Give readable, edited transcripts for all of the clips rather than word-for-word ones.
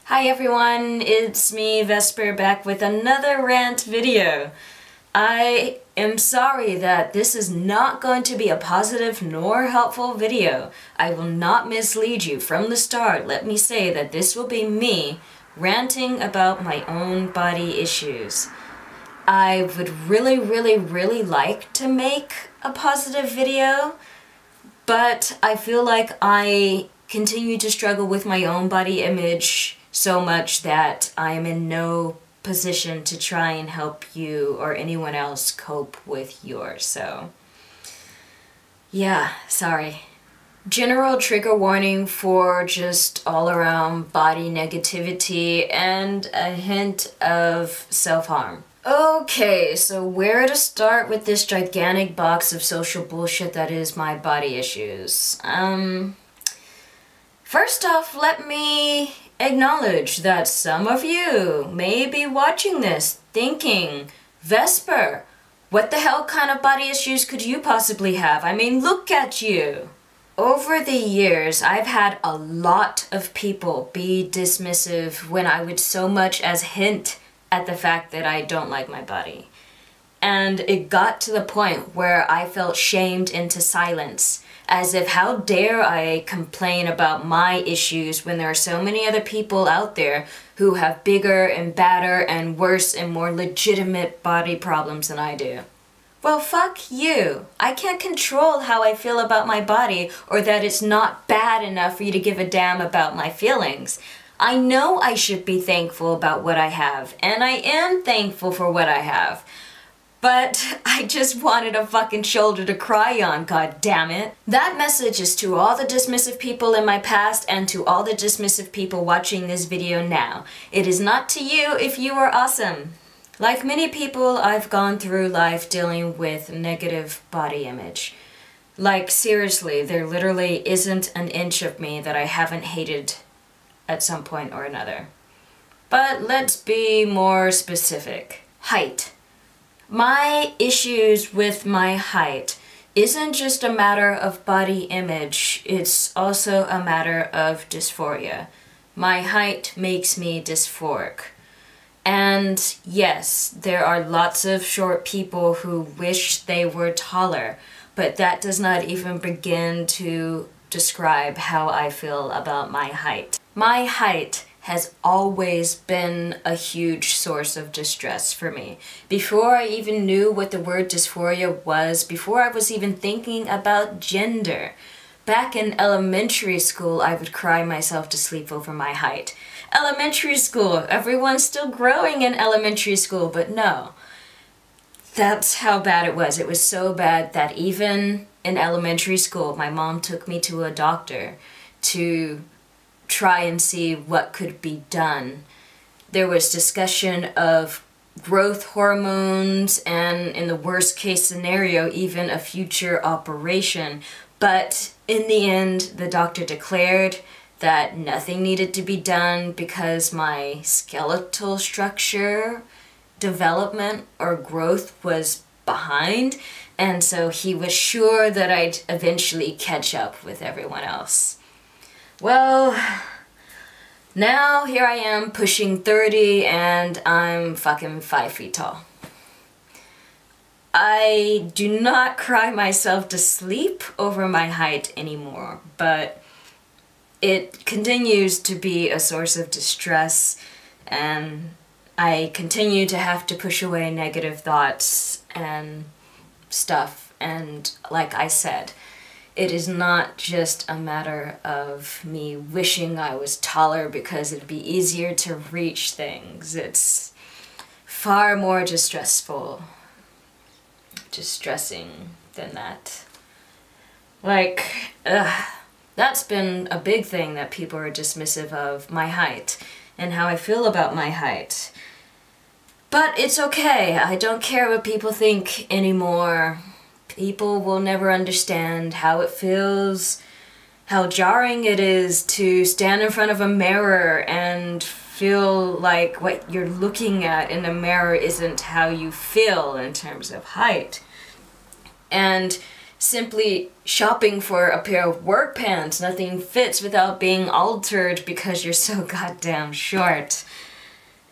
Hi everyone, it's me, Vesper, back with another rant video. I am sorry that this is not going to be a positive nor helpful video. I will not mislead you from the start. Let me say that this will be me ranting about my own body issues. I would really like to make a positive video, but I feel like I continue to struggle with my own body image so much that I am in no position to try and help you or anyone else cope with yours, so yeah, sorry. General trigger warning for just all around body negativity and a hint of self-harm. Okay, so where to start with this gigantic box of social bullshit that is my body issues? First off, let me acknowledge that some of you may be watching this thinking, Vesper, what the hell kind of body issues could you possibly have? I mean, look at you. Over the years, I've had a lot of people be dismissive when I would so much as hint at the fact that I don't like my body. And it got to the point where I felt shamed into silence, as if how dare I complain about my issues when there are so many other people out there who have bigger and badder and worse and more legitimate body problems than I do. Well, fuck you. I can't control how I feel about my body or that it's not bad enough for you to give a damn about my feelings. I know I should be thankful about what I have, and I am thankful for what I have. But I just wanted a fucking shoulder to cry on, god damn it. That message is to all the dismissive people in my past and to all the dismissive people watching this video now. It is not to you if you are awesome. Like many people, I've gone through life dealing with negative body image. Like seriously, there literally isn't an inch of me that I haven't hated at some point or another. But let's be more specific. Height. My issues with my height isn't just a matter of body image, it's also a matter of dysphoria. My height makes me dysphoric. And yes, there are lots of short people who wish they were taller, but that does not even begin to describe how I feel about my height. My height has always been a huge source of distress for me. Before I even knew what the word dysphoria was, before I was even thinking about gender. Back in elementary school, I would cry myself to sleep over my height. Elementary school, everyone's still growing in elementary school, but no. That's how bad it was. It was so bad that even in elementary school, my mom took me to a doctor to try and see what could be done. There was discussion of growth hormones and, in the worst case scenario, even a future operation. But in the end, the doctor declared that nothing needed to be done because my skeletal structure development or growth was behind, and so he was sure that I'd eventually catch up with everyone else. Well, now here I am pushing 30 and I'm fucking 5 feet tall. I do not cry myself to sleep over my height anymore, but it continues to be a source of distress, and I continue to have to push away negative thoughts and stuff, and like I said, it is not just a matter of me wishing I was taller because it'd be easier to reach things. It's far more distressing than that. Like, that's been a big thing that people are dismissive of, my height, and how I feel about my height. But it's okay, I don't care what people think anymore. People will never understand how it feels, how jarring it is to stand in front of a mirror and feel like what you're looking at in the mirror isn't how you feel in terms of height. And simply shopping for a pair of work pants. Nothing fits without being altered because you're so goddamn short.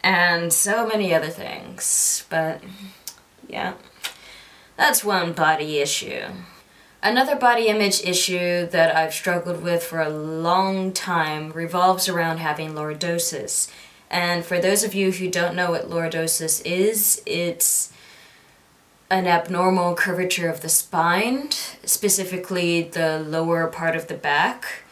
And so many other things. But yeah, that's one body issue. Another body image issue that I've struggled with for a long time revolves around having lordosis. And for those of you who don't know what lordosis is, it's an abnormal curvature of the spine, specifically the lower part of the back.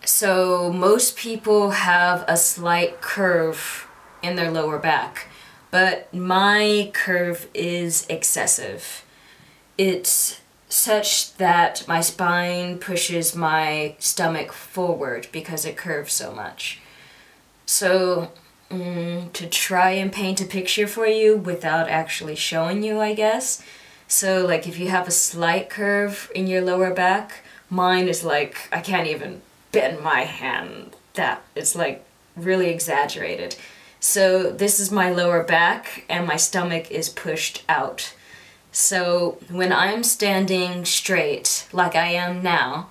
So most people have a slight curve in their lower back, but my curve is excessive. It's such that my spine pushes my stomach forward because it curves so much. So, to try and paint a picture for you without actually showing you, I guess. So, like, if you have a slight curve in your lower back, mine is like, I can't even bend my hand. It's like really exaggerated. So, this is my lower back, and my stomach is pushed out. So when I'm standing straight, like I am now,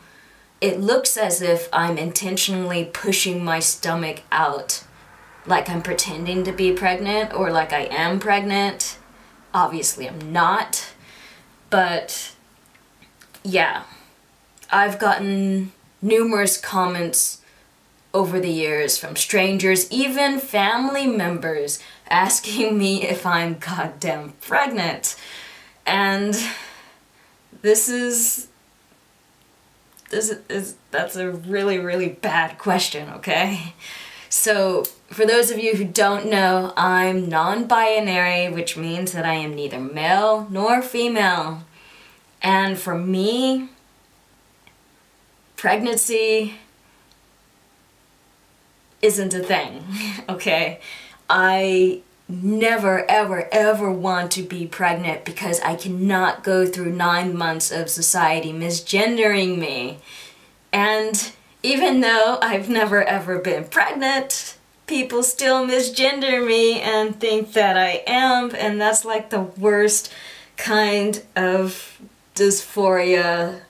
it looks as if I'm intentionally pushing my stomach out, like I'm pretending to be pregnant or like I am pregnant. Obviously I'm not, but yeah, I've gotten numerous comments over the years from strangers, even family members, asking me if I'm goddamn pregnant. And that's a really, really bad question, okay? So, for those of you who don't know, I'm non-binary, which means that I am neither male nor female. And for me, pregnancy isn't a thing, okay? I never, ever, ever want to be pregnant because I cannot go through 9 months of society misgendering me. And even though I've never ever been pregnant, people still misgender me and think that I am, and that's like the worst kind of dysphoria.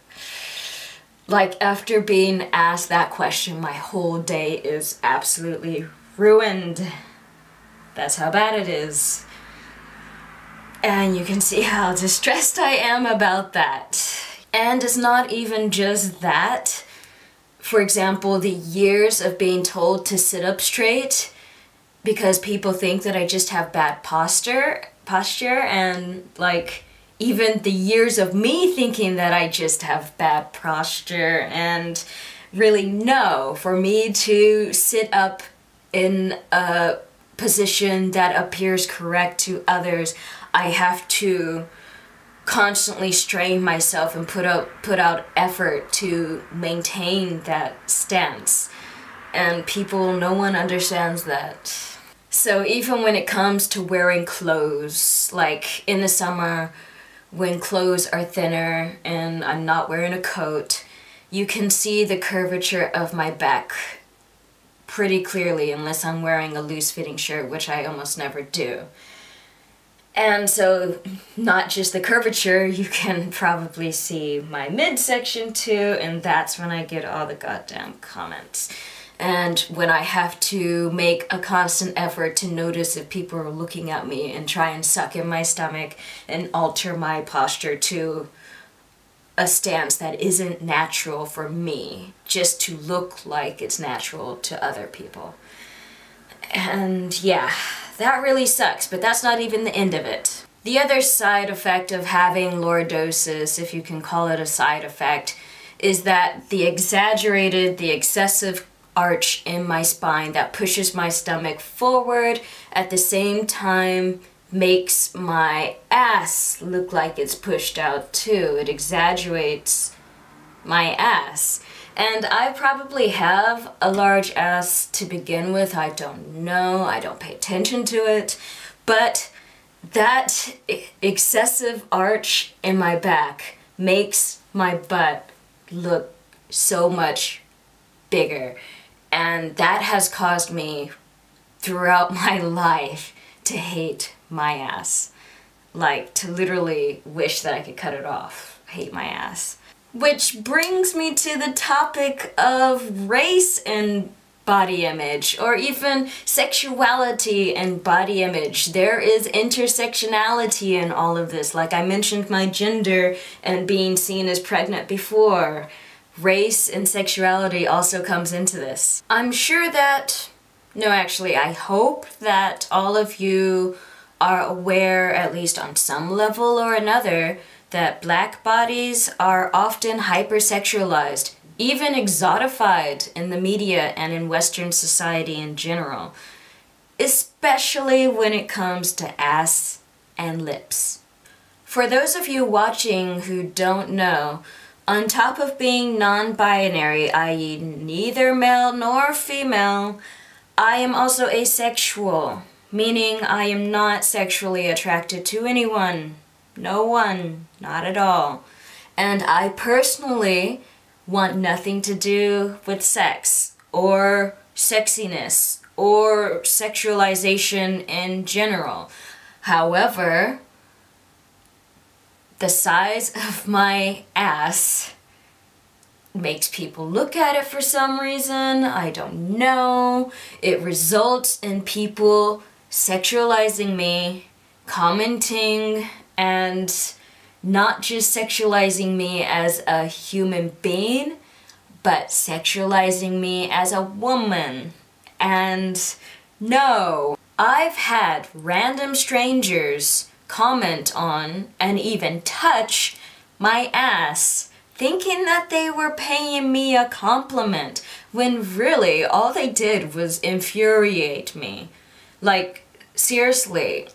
Like, after being asked that question, my whole day is absolutely ruined. That's how bad it is. And you can see how distressed I am about that. And it's not even just that. For example, the years of being told to sit up straight because people think that I just have bad posture, and like even the years of me thinking that I just have bad posture, and really no, for me to sit up in a position that appears correct to others, I have to constantly strain myself and put out effort to maintain that stance. And no one understands that. So even when it comes to wearing clothes, like in the summer when clothes are thinner and I'm not wearing a coat, you can see the curvature of my back pretty clearly unless I'm wearing a loose-fitting shirt, which I almost never do. And so, not just the curvature, you can probably see my midsection too, and that's when I get all the goddamn comments. And when I have to make a constant effort to notice if people are looking at me and try and suck in my stomach and alter my posture to a stance that isn't natural for me, just to look like it's natural to other people. And yeah, that really sucks, but that's not even the end of it. The other side effect of having lordosis, if you can call it a side effect, is that the excessive arch in my spine that pushes my stomach forward at the same time makes my ass look like it's pushed out too. It exaggerates my ass. And I probably have a large ass to begin with. I don't know. I don't pay attention to it. But that excessive arch in my back makes my butt look so much bigger. And that has caused me throughout my life to hate my ass. Like, to literally wish that I could cut it off. hate my ass. Which brings me to the topic of race and body image, or even sexuality and body image. There is intersectionality in all of this. Like I mentioned my gender and being seen as pregnant before. Race and sexuality also comes into this. I'm sure that, no actually, I hope that all of you are aware, at least on some level or another, that black bodies are often hypersexualized, even exotified in the media and in Western society in general, especially when it comes to ass and lips. For those of you watching who don't know, on top of being non-binary, i.e. neither male nor female, I am also asexual, meaning I am not sexually attracted to anyone. No one. Not at all. And I personally want nothing to do with sex, or sexiness, or sexualization in general. However, the size of my ass makes people look at it for some reason. I don't know. It results in people sexualizing me, commenting, and not just sexualizing me as a human being, but sexualizing me as a woman. And no, I've had random strangers comment on and even touch my ass, thinking that they were paying me a compliment, when really all they did was infuriate me. Like, seriously,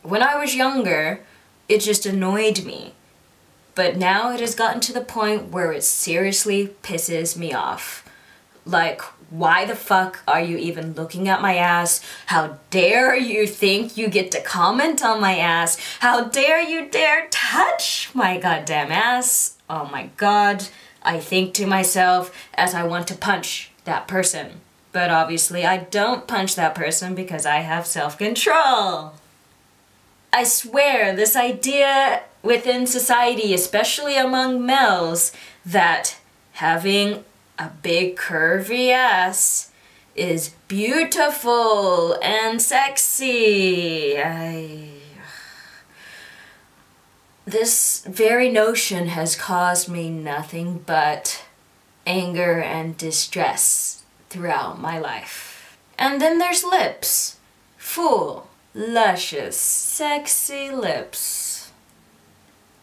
when I was younger, it just annoyed me. But now it has gotten to the point where it seriously pisses me off. Like, why the fuck are you even looking at my ass? How dare you think you get to comment on my ass? How dare you dare touch my goddamn ass? Oh my god. I think to myself as I want to punch that person. But obviously I don't punch that person because I have self-control. I swear, this idea within society, especially among males, that having a big curvy ass is beautiful and sexy. This very notion has caused me nothing but anger and distress throughout my life. And then there's lips. Full, luscious, sexy lips.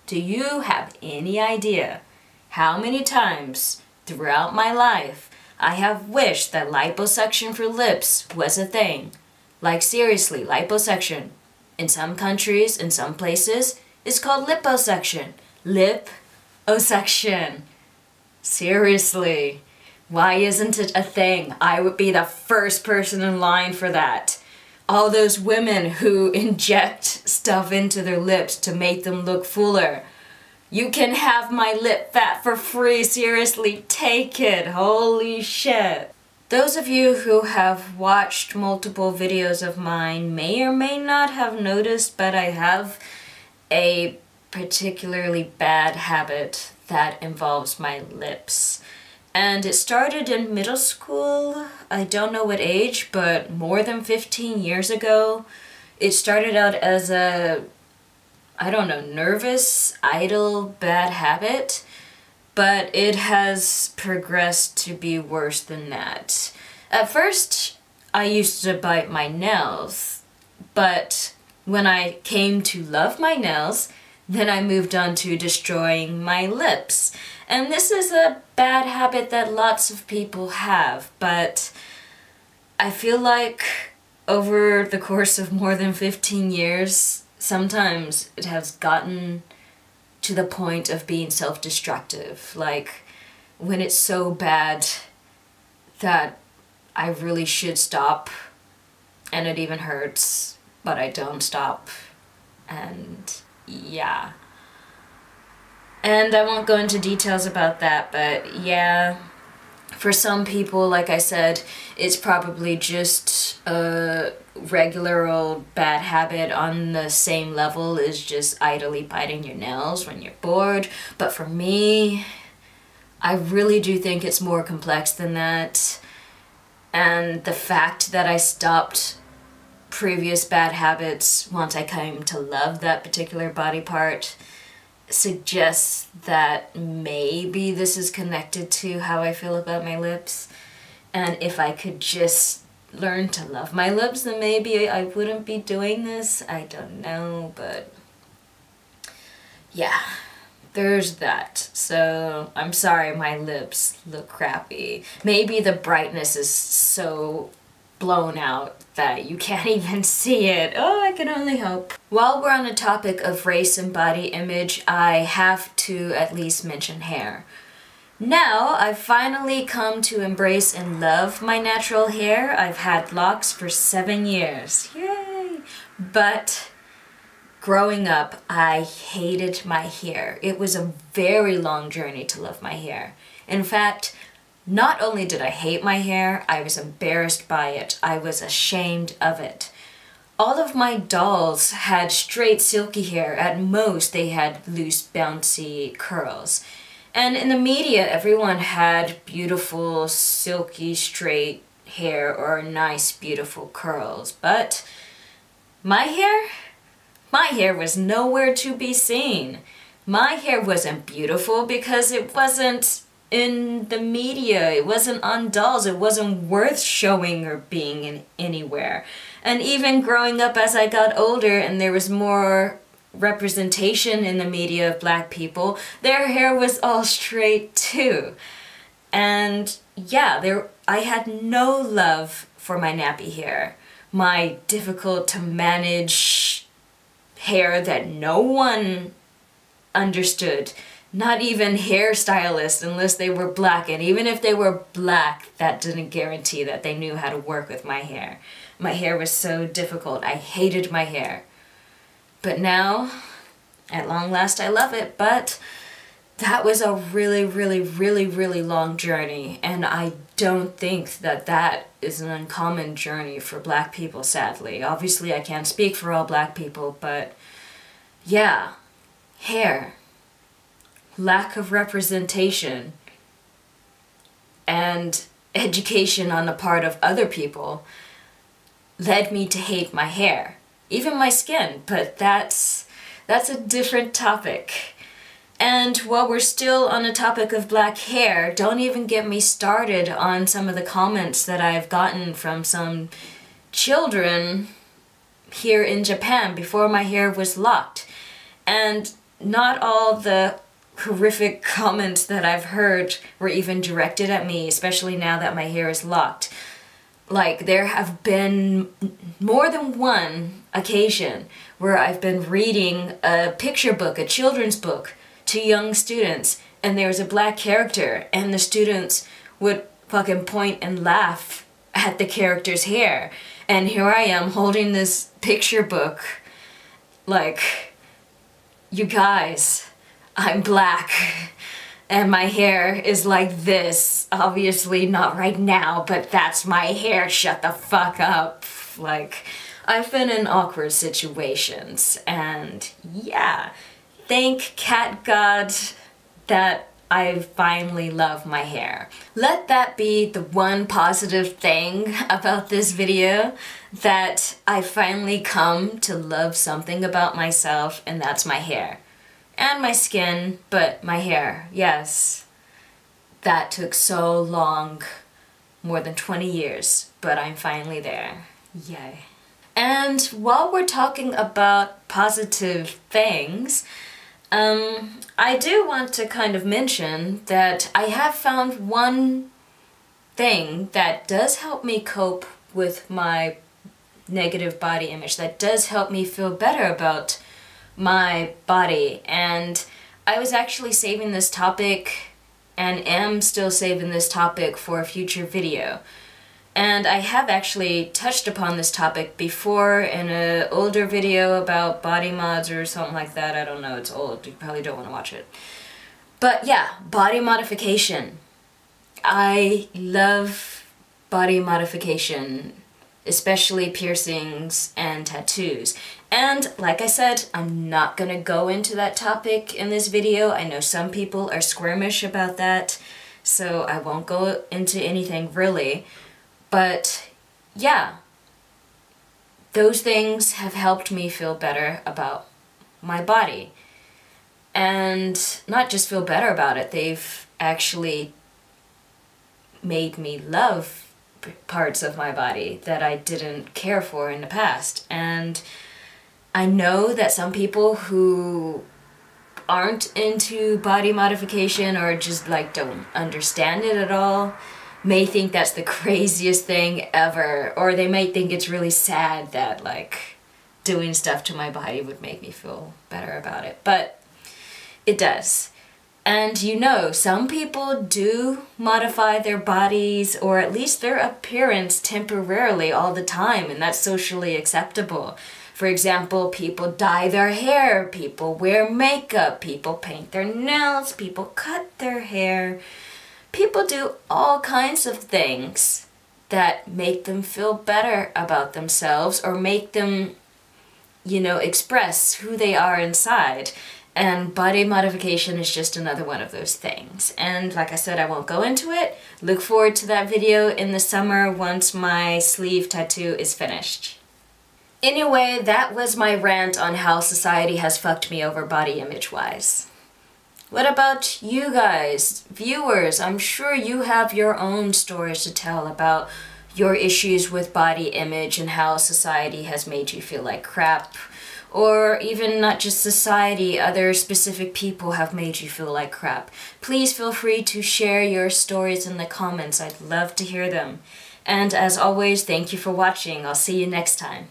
Do you have any idea how many times throughout my life I have wished that liposuction for lips was a thing? Like seriously, liposuction. In some countries, in some places, it's called liposuction. Lip-o-suction. Seriously. Why isn't it a thing? I would be the first person in line for that. All those women who inject stuff into their lips to make them look fuller. You can have my lip fat for free, seriously, take it, holy shit. Those of you who have watched multiple videos of mine may or may not have noticed, but I have a particularly bad habit that involves my lips. And it started in middle school, I don't know what age, but more than 15 years ago. It started out as a, I don't know, nervous, idle, bad habit, but it has progressed to be worse than that. At first, I used to bite my nails, but when I came to love my nails, then I moved on to destroying my lips. And this is a bad habit that lots of people have, but I feel like over the course of more than 15 years, sometimes it has gotten to the point of being self-destructive. Like, when it's so bad that I really should stop, and it even hurts, but I don't stop, and yeah. And I won't go into details about that, but yeah, for some people, like I said, it's probably just a regular old bad habit on the same level as just idly biting your nails when you're bored. But for me, I really do think it's more complex than that. And the fact that I stopped previous bad habits once I came to love that particular body part suggests that maybe this is connected to how I feel about my lips. And if I could just learn to love my lips, then maybe I wouldn't be doing this. I don't know, but yeah, there's that. So I'm sorry my lips look crappy. Maybe the brightness is so blown out that you can't even see it. Oh, I can only hope. While we're on the topic of race and body image, I have to at least mention hair. Now, I've finally come to embrace and love my natural hair. I've had locks for 7 years. Yay! But growing up, I hated my hair. It was a very long journey to love my hair. In fact, not only did I hate my hair, I was embarrassed by it. I was ashamed of it. All of my dolls had straight silky hair. At most, they had loose, bouncy curls. And in the media, everyone had beautiful, silky, straight hair or nice, beautiful curls. But my hair was nowhere to be seen. My hair wasn't beautiful because it wasn't in the media. It wasn't on dolls. It wasn't worth showing or being in anywhere. And even growing up as I got older and there was more representation in the media of black people, their hair was all straight too. And yeah, I had no love for my nappy hair. My difficult to manage hair that no one understood. Not even hairstylists unless they were black. And even if they were black, that didn't guarantee that they knew how to work with my hair. My hair was so difficult. I hated my hair. But now, at long last, I love it. But that was a really, really, really, really long journey. And I don't think that that is an uncommon journey for black people, sadly. Obviously, I can't speak for all black people, but yeah, hair, lack of representation, and education on the part of other people led me to hate my hair. Even my skin, but that's a different topic. And while we're still on the topic of black hair, don't even get me started on some of the comments that I've gotten from some children here in Japan before my hair was locked. And not all the horrific comments that I've heard were even directed at me, especially now that my hair is locked. Like, there have been more than one occasion where I've been reading a picture book, a children's book, to young students, and there was a black character, and the students would fucking point and laugh at the character's hair. And here I am holding this picture book, like, you guys, I'm black. And my hair is like this. Obviously not right now, but that's my hair. Shut the fuck up. Like, I've been in awkward situations, and yeah, thank cat God that I finally love my hair. Let that be the one positive thing about this video, that I finally come to love something about myself, and that's my hair. And my skin, but my hair, yes. That took so long, more than 20 years, but I'm finally there. Yay. And while we're talking about positive things, I do want to kind of mention that I have found one thing that does help me cope with my negative body image, that does help me feel better about my body. And I was actually saving this topic, and am still saving this topic, for a future video. And I have actually touched upon this topic before in an older video about body mods or something like that. I don't know, it's old, you probably don't want to watch it. But yeah, body modification. I love body modification. especially piercings and tattoos. And like I said, I'm not gonna go into that topic in this video. I know some people are squirmish about that, so I won't go into anything really. But yeah, those things have helped me feel better about my body. And not just feel better about it, they've actually made me love parts of my body that I didn't care for in the past. And I know that some people who aren't into body modification or just like don't understand it at all may think that's the craziest thing ever, or they might think it's really sad that like doing stuff to my body would make me feel better about it, but it does. And you know, some people do modify their bodies or at least their appearance temporarily all the time, and that's socially acceptable. For example, people dye their hair, people wear makeup, people paint their nails, people cut their hair. People do all kinds of things that make them feel better about themselves or make them, you know, express who they are inside. And body modification is just another one of those things. And like I said, I won't go into it. Look forward to that video in the summer once my sleeve tattoo is finished. Anyway, that was my rant on how society has fucked me over body image-wise. What about you guys, viewers? I'm sure you have your own stories to tell about your issues with body image and how society has made you feel like crap. Or even not just society, other specific people have made you feel like crap. Please feel free to share your stories in the comments. I'd love to hear them. And as always, thank you for watching. I'll see you next time.